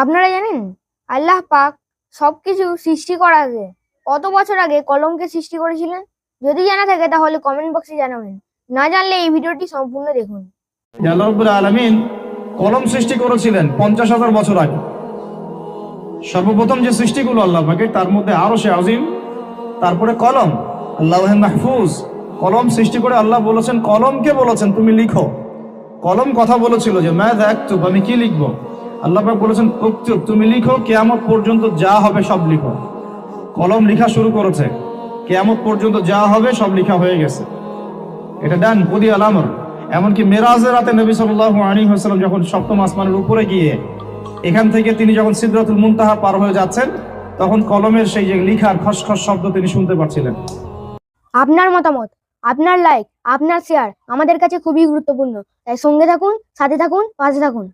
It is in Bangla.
আপনারা জানেন আল্লাহ পাক সবকিছু সৃষ্টি করার আগে কত বছর আগে কলমকে সৃষ্টি করেছিলেন? যদি জানা থাকে তাহলে কমেন্ট বক্সে জানাবেন, না জানলে এই ভিডিওটি সম্পূর্ণ দেখুন। আল্লাহ রাব্বুল আলামিন কলম সৃষ্টি করেছিলেন 50,000 বছর আগে। সর্বপ্রথম যে সৃষ্টিগুলো আল্লাহ পাকের, তার মধ্যে আরশে আজিম, তারপরে কলম, লাওহে মাহফুজ। কলম সৃষ্টি করে আল্লাহ বলেছেন, কলমকে বলেছেন তুমি লিখো। কলম কথা বলেছিল যে মাযা আকতুব, আমি কি লিখবো। আল্লাহ পাক বলেছেন উকতুব, তুমি লিখো, কিয়ামত পর্যন্ত যা হবে সব লিখো। কলম লেখা শুরু করেছে, কিয়ামত পর্যন্ত যা হবে সব লেখা হয়ে গেছে। এটা ডান কুদি আল আমর। এমনকি মেরাজের রাতে নবী সাল্লাল্লাহু আলাইহি ওয়াসাল্লাম যখন সপ্তম আসমানের উপরে গিয়ে এখান থেকে তিনি যখন সিদরাতুল মুনতাহা পার হয়ে যাচ্ছেন, তখন কলমের সেই যে লিখার খসখস শব্দ তিনি শুনতে পাচ্ছিলেন। আপনার মতামত, আপনার লাইক, আপনার শেয়ার আমাদের কাছে খুবই গুরুত্বপূর্ণ। তাই সঙ্গে থাকুন, সাথে থাকুন, পাশে থাকুন।